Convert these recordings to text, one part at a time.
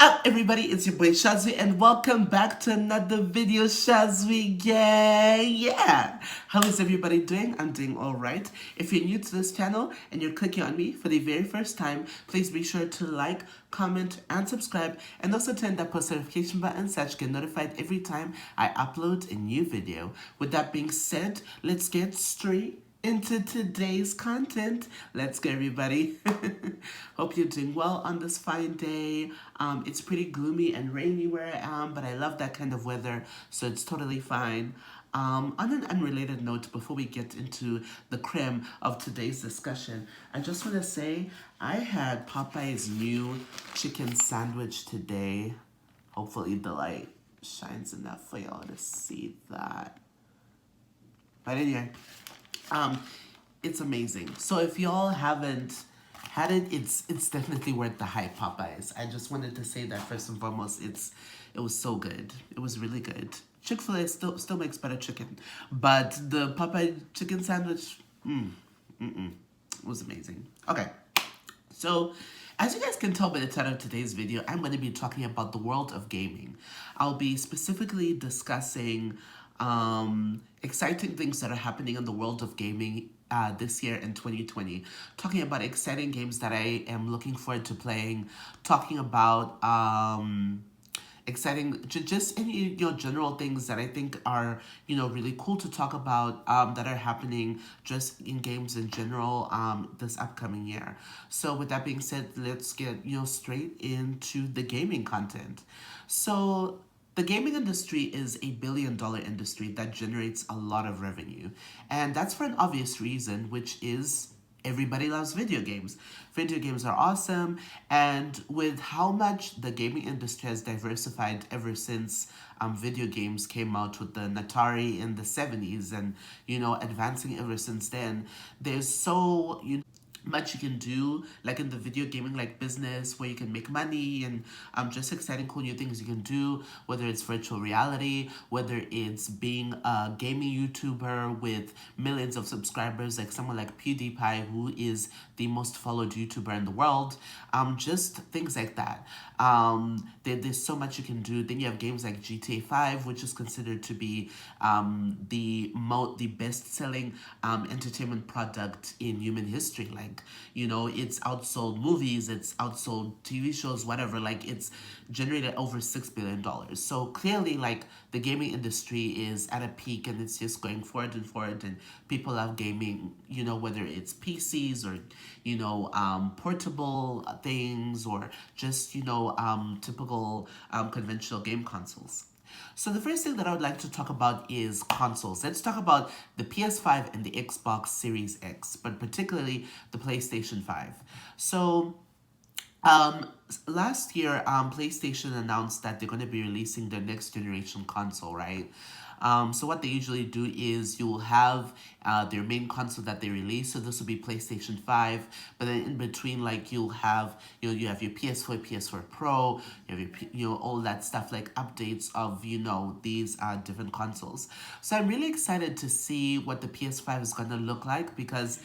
up, everybody? It's your boy Shazwi, and welcome back to another video, Shazwi gang. Yeah, how is everybody doing? I'm doing all right. If you're new to this channel and you're clicking on me for the very first time, please be sure to like, comment, and subscribe, and also turn that post notification button so that you get notified every time I upload a new video. With that being said, let's get straight into today's content. Let's go, everybody. Hope you're doing well on this fine day. It's pretty gloomy and rainy where I am, but I love that kind of weather, so it's totally fine. On an unrelated note, before we get into the creme of today's discussion, I just want to say I had Popeye's new chicken sandwich today. Hopefully the light shines enough for y'all to see that. But anyway, um, it's amazing. So if y'all haven't had it, it's definitely worth the hype, Popeyes. I just wanted to say that first and foremost. It was so good. It was really good. Chick-fil-A still makes better chicken, but the Popeye chicken sandwich, was amazing. Okay, so as you guys can tell by the title of today's video, I'm going to be talking about the world of gaming. I'll be specifically discussing exciting things that are happening in the world of gaming this year in 2020. Talking about exciting games that I am looking forward to playing. Talking about exciting, just any general things that I think are really cool to talk about that are happening just in games in general this upcoming year. So with that being said, let's get straight into the gaming content. So the gaming industry is a billion-dollar industry that generates a lot of revenue, and that's for an obvious reason, which is everybody loves video games. Video games are awesome, and with how much the gaming industry has diversified ever since video games came out with the Atari in the 70s and, advancing ever since then, there's so, much you can do like in the video gaming like business where you can make money and just exciting cool new things you can do, whether it's virtual reality, whether it's being a gaming YouTuber with millions of subscribers like someone like PewDiePie, who is the most followed YouTuber in the world. Just things like that. There's so much you can do. Then you have games like GTA 5, which is considered to be the best-selling entertainment product in human history. Like, it's outsold movies, it's outsold TV shows, whatever. Like, it's generated over $6 billion. So clearly, like, the gaming industry is at a peak and it's just going forward and forward. And people love gaming, whether it's PCs or, portable things or just, typical conventional game consoles. So the first thing that I would like to talk about is consoles. Let's talk about the PS5 and the Xbox Series X, but particularly the PlayStation 5. So last year, PlayStation announced that they're going to be releasing their next generation console, right? So what they usually do is you will have their main console that they release. So this will be PlayStation 5, but then in between, like you'll have you have your PS4, PS4 Pro, you have your all that stuff like updates of these different consoles. So I'm really excited to see what the PS5 is gonna look like because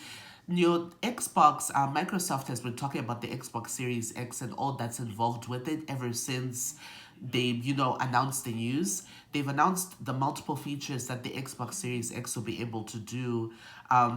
Xbox, Microsoft has been talking about the Xbox Series X and all that's involved with it ever since they, announced the news. They've announced the multiple features that the Xbox Series X will be able to do.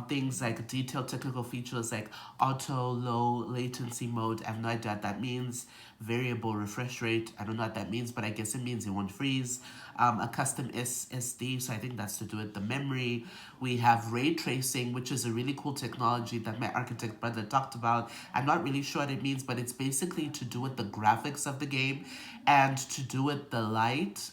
Things like detailed technical features like auto low latency mode. I have no idea what that means. Variable refresh rate. I don't know what that means, but I guess it means it won't freeze. A custom SSD, so I think that's to do with the memory. We have ray tracing, which is a really cool technology that my architect brother talked about. I'm not really sure what it means, but it's basically to do with the graphics of the game and to do with the light,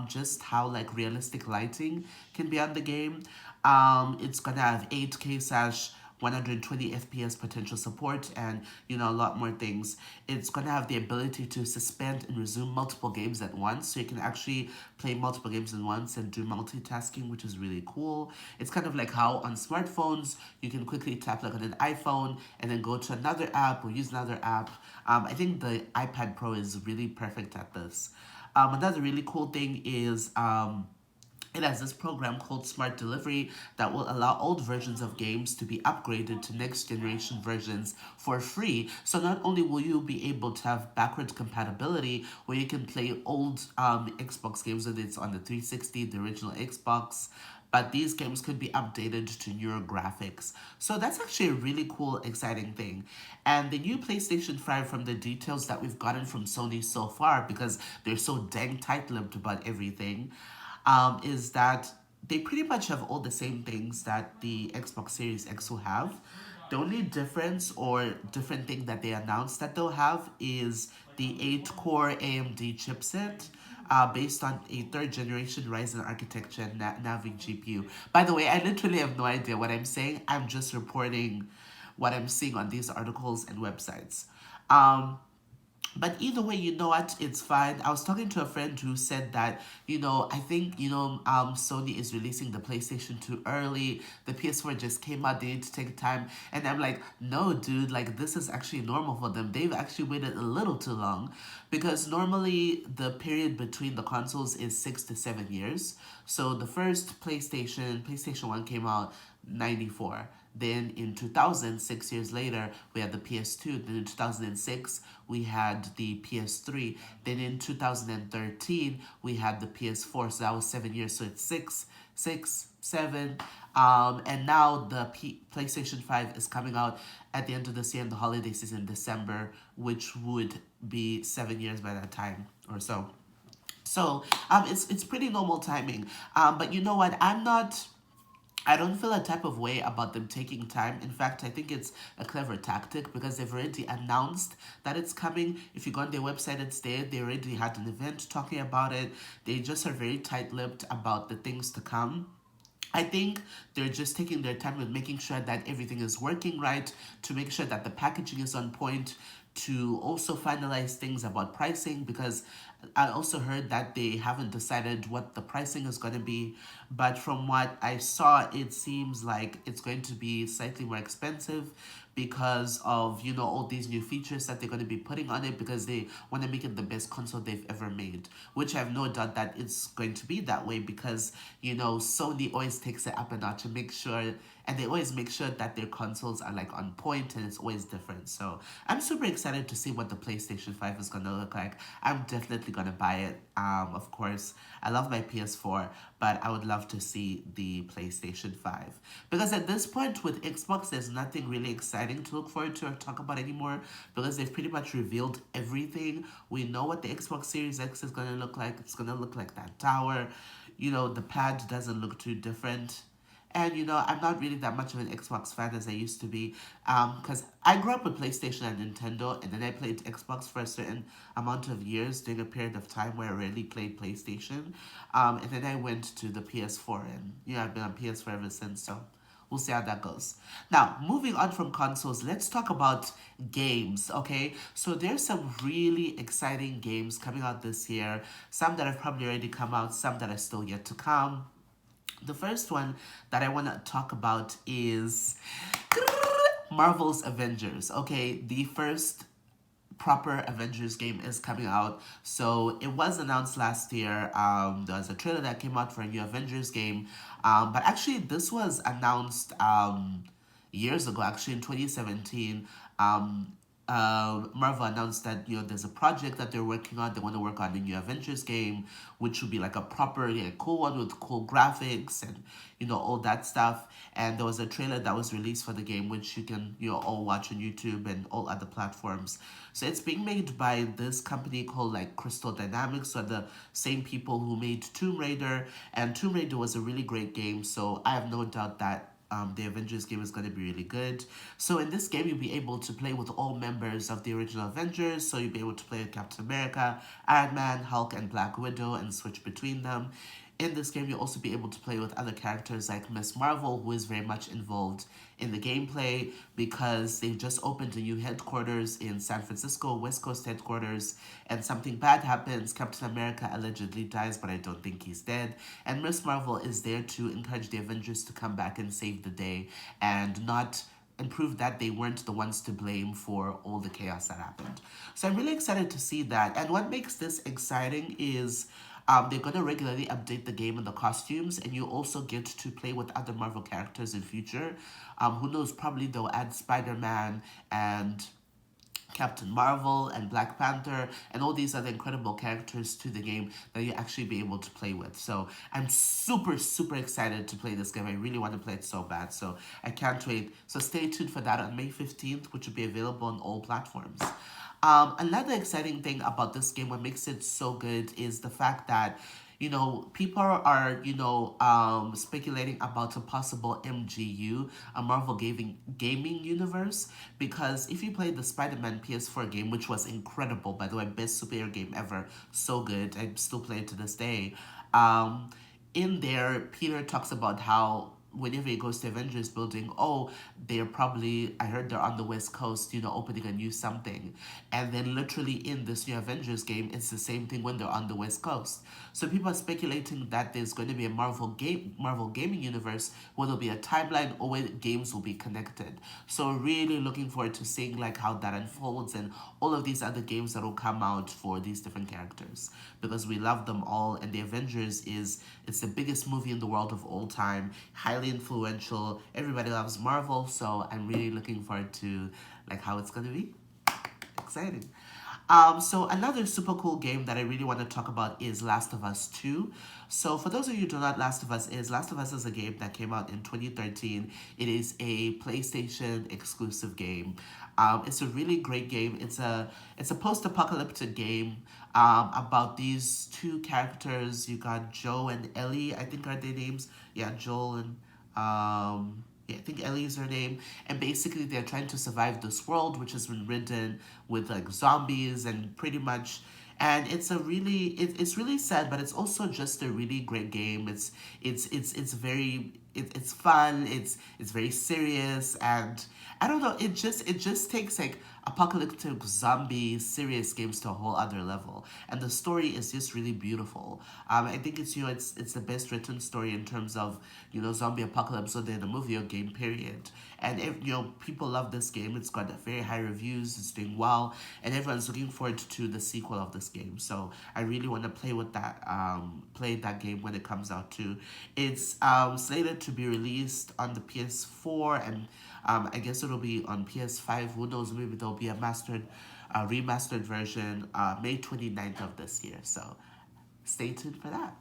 just how like realistic lighting can be on the game. It's gonna have 8K slash 120 FPS potential support and a lot more things. It's gonna have the ability to suspend and resume multiple games at once, so you can actually play multiple games at once and do multitasking, which is really cool. It's kind of like how on smartphones you can quickly tap like on an iPhone and then go to another app or use another app. I think the iPad Pro is really perfect at this. Another really cool thing is It has this program called Smart Delivery that will allow old versions of games to be upgraded to next generation versions for free. So not only will you be able to have backward compatibility where you can play old Xbox games, whether it's on the 360, the original Xbox, but these games could be updated to newer graphics. So that's actually a really cool, exciting thing. And the new PlayStation 5, from the details that we've gotten from Sony so far, because they're so dang tight lipped about everything, is that they pretty much have all the same things that the Xbox Series X will have. The only difference or different thing that they announced that they'll have is the 8-core AMD chipset, based on a third generation Ryzen architecture and Navi GPU. By the way, I literally have no idea what I'm saying. I'm just reporting what I'm seeing on these articles and websites. Um, but either way, you know what? It's fine. I was talking to a friend who said that, I think, Sony is releasing the PlayStation 2 early. The PS4 just came out. They need to take time. And I'm like, no, dude, like, this is actually normal for them. They've actually waited a little too long because normally the period between the consoles is 6 to 7 years. So the first PlayStation 1 came out 94. Then in 2000, 6 years later, we had the PS2. Then in 2006, we had the PS3. Then in 2013, we had the PS4. So that was 7 years. So it's six, 7. And now the PlayStation 5 is coming out at the end of this year in the holiday season, December, which would be 7 years by that time or so. So it's pretty normal timing. But you know what? I don't feel a type of way about them taking time. In fact, I think it's a clever tactic because they've already announced that it's coming. If you go on their website, it's there. They already had an event talking about it. They just are very tight-lipped about the things to come. I think they're just taking their time with making sure that everything is working right, to make sure that the packaging is on point, to also finalize things about pricing, because I also heard that they haven't decided what the pricing is going to be. But from what I saw, it seems like it's going to be slightly more expensive because of, all these new features that they're going to be putting on it, because they want to make it the best console they've ever made, which I have no doubt that it's going to be that way because, Sony always takes it up a notch and make sure, and they always make sure that their consoles are like on point and it's always different. So I'm super excited to see what the PlayStation 5 is going to look like. I'm definitely going to buy it. Of course, I love my PS4, but I would love to see the PlayStation 5. Because at this point with Xbox, there's nothing really exciting to look forward to or talk about anymore because they've pretty much revealed everything. We know what the Xbox Series X is going to look like. It's going to look like that tower. The pad doesn't look too different. And I'm not really that much of an Xbox fan as I used to be, because I grew up with PlayStation and Nintendo, and then I played Xbox for a certain amount of years during a period of time where I rarely played PlayStation, and then I went to the PS4, and I've been on PS4 ever since. So we'll see how that goes. Now, moving on from consoles, let's talk about games, okay? So there's some really exciting games coming out this year. Some that have probably already come out, some that are still yet to come. The first one that I want to talk about is Marvel's Avengers. Okay, the first proper Avengers game is coming out. So it was announced last year. There was a trailer that came out for a new Avengers game. But actually, this was announced years ago, actually in 2017. Marvel announced that there's a project that they're working on. They want to work on a new Avengers game, which would be like a proper, cool one with cool graphics and all that stuff. And there was a trailer that was released for the game, which you can all watch on YouTube and all other platforms. So it's being made by this company called like Crystal Dynamics, so the same people who made Tomb Raider, and Tomb Raider was a really great game. So I have no doubt that the Avengers game is going to be really good. So in this game, you'll be able to play with all members of the original Avengers. So you'll be able to play with Captain America, Iron Man, Hulk, and Black Widow and switch between them. In this game, you'll also be able to play with other characters like Miss Marvel, who is very much involved in the gameplay because they've just opened a new headquarters in San Francisco, West Coast headquarters, and something bad happens. Captain America allegedly dies, but I don't think he's dead. And Miss Marvel is there to encourage the Avengers to come back and save the day and not and prove that they weren't the ones to blame for all the chaos that happened. So I'm really excited to see that. And what makes this exciting is they're going to regularly update the game and the costumes, and you also get to play with other Marvel characters in future. Who knows? Probably they'll add Spider-Man and Captain Marvel and Black Panther and all these other incredible characters to the game that you actually be able to play with. So I'm super, super excited to play this game. I really want to play it so bad. So I can't wait. So stay tuned for that on May 15th, which will be available on all platforms. Another exciting thing about this game, what makes it so good, is the fact that people are, speculating about a possible MGU, a Marvel gaming universe, because if you played the Spider-Man PS4 game, which was incredible, by the way, best superhero game ever, so good, I still play it to this day. Um, in there, Peter talks about how whenever he goes to Avengers building, oh, they're probably, I heard they're on the West Coast, opening a new something. And then literally in this new Avengers game, it's the same thing when they're on the West Coast. So people are speculating that there's going to be a Marvel gaming universe where there'll be a timeline or where games will be connected. So really looking forward to seeing like how that unfolds and all of these other games that will come out for these different characters, because we love them all. And the Avengers it's the biggest movie in the world of all time, highly influential. Everybody loves Marvel, so I'm really looking forward to like how it's gonna be. Exciting. So another super cool game that I really want to talk about is Last of Us 2. So for those of you who don't know what Last of Us is a game that came out in 2013. It is a PlayStation exclusive game. It's a really great game. It's a post-apocalyptic game about these two characters. You got Joe and Ellie, I think are their names. Yeah, Joel and yeah, I think Ellie is her name, and basically they're trying to survive this world which has been ridden with like zombies and pretty much. And it's really sad, but it's also just a really great game. It's very it's fun. It's very serious, and I don't know. It just takes like apocalyptic zombie serious games to a whole other level, and the story is just really beautiful. I think it's the best written story in terms of zombie apocalypse within a movie or game period. And if people love this game, it's got very high reviews. It's doing well, and everyone's looking forward to the sequel of this game. So I really want to play that game when it comes out too. It's slated to be released on the PS4, and I guess it'll be on PS5. Who knows? Maybe there'll be a remastered version May 29th of this year. So stay tuned for that.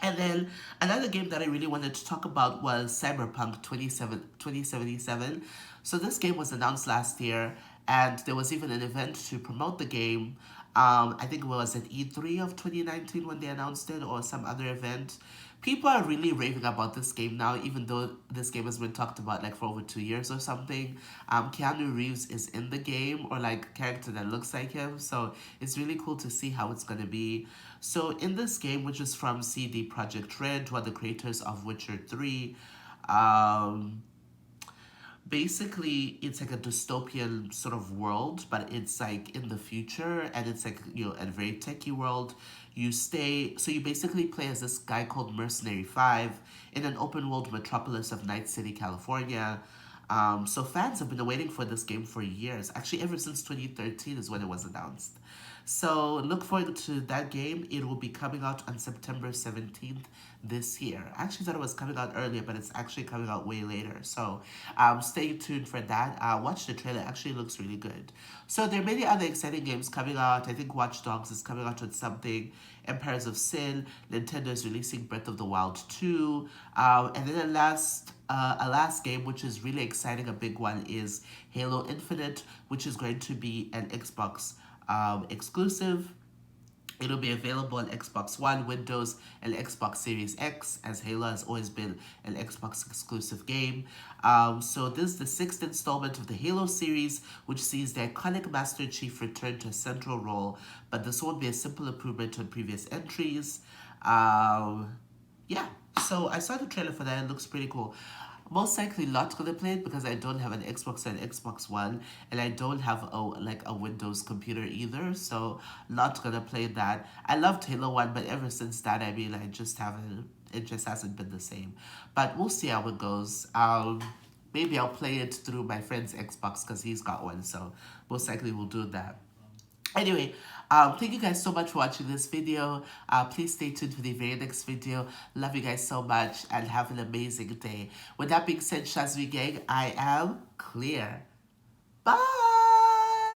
And then another game that I really wanted to talk about was Cyberpunk 2077. So this game was announced last year, and there was even an event to promote the game. I think it was at E3 of 2019 when they announced it, or some other event. People are really raving about this game now, even though this game has been talked about like for over 2 years or something. Keanu Reeves is in the game, or like a character that looks like him, so it's really cool to see how it's gonna be. So in this game, which is from CD Projekt Red, who are the creators of Witcher 3, um, basically it's like a dystopian sort of world, but it's like in the future, and it's like a very techie world. You basically play as this guy called Mercenary 5 in an open world metropolis of Night City, California. So fans have been waiting for this game for years, actually ever since 2013 is when it was announced. So look forward to that game. It will be coming out on September 17th this year. I actually thought it was coming out earlier, but it's actually coming out way later. So stay tuned for that. Watch the trailer. It actually looks really good. So there are many other exciting games coming out. I think Watch Dogs is coming out with something. Empires of Sin. Nintendo is releasing Breath of the Wild 2. And then a last game, which is really exciting, a big one, is Halo Infinite, which is going to be an Xbox exclusive. It'll be available on Xbox One, Windows, and Xbox Series X, as Halo has always been an Xbox exclusive game. So this is the sixth installment of the Halo series, which sees the iconic Master Chief return to a central role, but this won't be a simple improvement on previous entries. Yeah, so I saw the trailer for that. It looks pretty cool. Most likely not gonna play it because I don't have an Xbox or an Xbox One, and I don't have a Windows computer either, so not gonna play that. I loved Halo 1, but ever since that, I mean, it just hasn't been the same. But we'll see how it goes. maybe I'll play it through my friend's Xbox because he's got one. So most likely we'll do that. Anyway, thank you guys so much for watching this video. Please stay tuned for the very next video. Love you guys so much and have an amazing day. With that being said, Shazvi Gang, I am clear. Bye!